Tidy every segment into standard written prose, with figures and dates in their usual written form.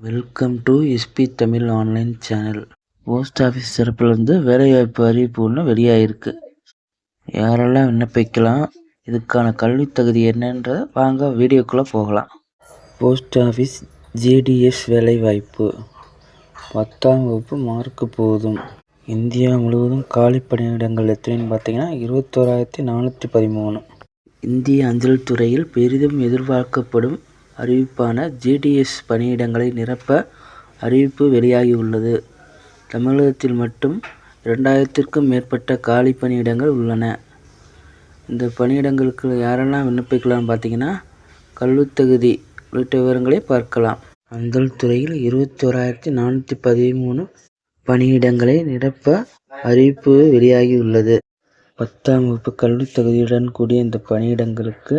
Welcome to SP Tamil online channel. Post office தரப்புலேருந்து வேலைவாய்ப்பு அறிவிப்பு ஒன்று வெளியாகிருக்கு. யாரெல்லாம் விண்ணப்பிக்கலாம், இதுக்கான கல்வி தகுதி என்னன்ற வாங்க வீடியோக்குள்ளே போகலாம். போஸ்ட் ஆஃபீஸ் ஜிடிஎஸ் வேலைவாய்ப்பு 10ஆம் வகுப்பு மார்க்கு போதும். இந்தியா முழுவதும் காலி பணியிடங்கள் எத்தனைன்னு பார்த்தீங்கன்னா 21,413. இந்திய அஞ்சல் துறையில் பெரிதும் எதிர்பார்க்கப்படும் அறிவிப்பான ஜிடிஎஸ் பணியிடங்களை நிரப்ப அறிவிப்பு வெளியாகியுள்ளது. தமிழகத்தில் மட்டும் 2000க்கும் மேற்பட்ட காலி பணியிடங்கள் உள்ளன. இந்த பணியிடங்களுக்கு யாரெல்லாம் விண்ணப்பிக்கலாம்னு பார்த்தீங்கன்னா, கல்வித்தகுதி உள்ளிட்ட விவரங்களை பார்க்கலாம். அஞ்சல் துறையில் 21,413 பணியிடங்களை நிரப்ப அறிவிப்பு வெளியாகியுள்ளது. 10ஆம் வகுப்பு கல்வித் தகுதியுடன் கூடிய இந்த பணியிடங்களுக்கு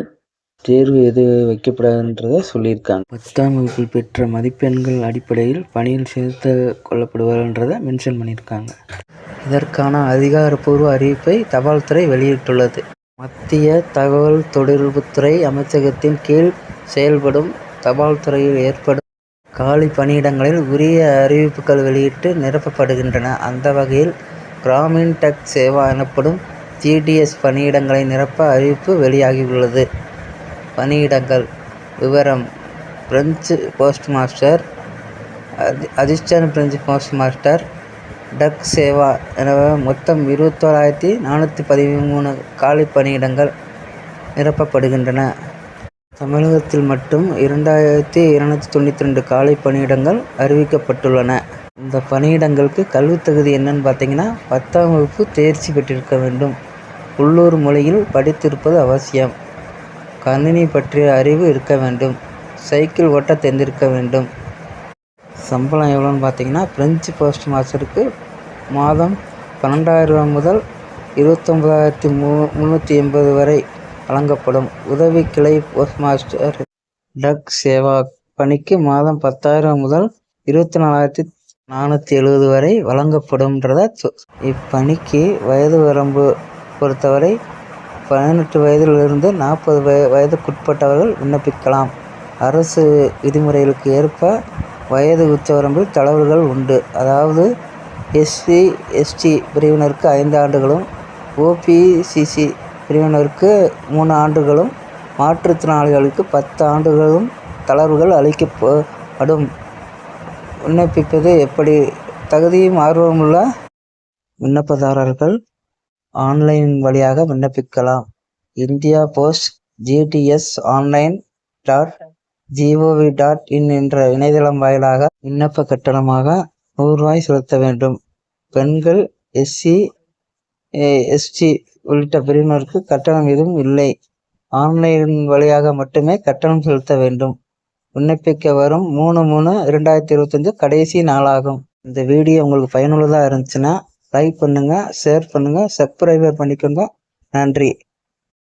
தேர்வு எது வைக்கப்படாதுன்றதை சொல்லியிருக்காங்க. 10ஆம் வகுப்பில் பெற்ற மதிப்பெண்கள் அடிப்படையில் பணியில் சேர்த்து கொள்ளப்படுவார்ன்றதை மென்ஷன் பண்ணியிருக்காங்க. இதற்கான அதிகாரப்பூர்வ அறிவிப்பை தபால் துறை வெளியிட்டுள்ளது. மத்திய தகவல் தொடர்புத்துறை அமைச்சகத்தின் கீழ் செயல்படும் தபால் துறையில் ஏற்படும் காலி பணியிடங்களில் உரிய அறிவிப்புகள் வெளியிட்டு நிரப்பப்படுகின்றன. அந்த வகையில் கிராமின் டக் சேவா எனப்படும் ஜிடிஎஸ் பணியிடங்களை நிரப்ப அறிவிப்பு வெளியாகியுள்ளது. பணியிடங்கள் விவரம்: branch post master, assistant branch post master, Dak Seva என மொத்தம் 21,413 காலி பணியிடங்கள் நிரப்பப்படுகின்றன. தமிழகத்தில் மட்டும் 2,292 காலி பணியிடங்கள் அறிவிக்கப்பட்டுள்ளன. இந்த பணியிடங்களுக்கு கல்வித் தகுதி என்னன்னு பார்த்தீங்கன்னா, 10ஆம் வகுப்பு தேர்ச்சி பெற்றிருக்க வேண்டும். உள்ளூர் மொழியில் படித்திருப்பது அவசியம். கணினி பற்றிய அறிவு இருக்க வேண்டும். சைக்கிள் ஓட்ட தெரிந்திருக்க வேண்டும். சம்பளம் எவ்வளோன்னு பார்த்தீங்கன்னா, பிரெஞ்சு போஸ்ட் மாஸ்டருக்கு மாதம் 12,000 முதல் 29,380 வரை வழங்கப்படும். உதவி கிளை போஸ்ட் மாஸ்டர் டக் சேவா பணிக்கு மாதம் 10,000 முதல் 24,470 வரை வழங்கப்படும்ன்றத. இப்பணிக்கு வயது வரம்பு பொறுத்தவரை 18 வயதிலிருந்து 40 வயதுக்குட்பட்டவர்கள் விண்ணப்பிக்கலாம். அரசு விதிமுறைகளுக்கு ஏற்ப வயது உச்சவரம்பில் தளர்வுகள் உண்டு. அதாவது எஸ்சி எஸ்டி பிரிவினருக்கு 5 ஆண்டுகளும், ஓபிசிசி பிரிவினருக்கு 3 ஆண்டுகளும், மாற்றுத்திறனாளிகளுக்கு 10 ஆண்டுகளும் தளர்வுகள் அளிக்கப்படும். விண்ணப்பிப்பது எப்படி? தகுதியும் ஆர்வமுள்ள விண்ணப்பதாரர்கள் ஆன்லைன் வழியாக விண்ணப்பிக்கலாம். இந்தியா போஸ்ட் ஜிடிஎஸ் online.gov.in என்ற இணையதளம் வாயிலாக விண்ணப்ப கட்டணமாக ₹100 செலுத்த வேண்டும். பெண்கள், எஸ்சி எஸ்டி உள்ளிட்ட பிரிவினருக்கு கட்டணம் எதுவும் இல்லை. ஆன்லைன் வழியாக மட்டுமே கட்டணம் செலுத்த வேண்டும். விண்ணப்பிக்க வரும் 3/3/2025 கடைசி நாளாகும். இந்த வீடியோ உங்களுக்கு பயனுள்ளதாக இருந்துச்சுன்னா லைக் பண்ணுங்கள், ஷேர் பண்ணுங்கள், சப்ஸ்கிரைபர் பண்ணிக்கோங்க. நன்றி.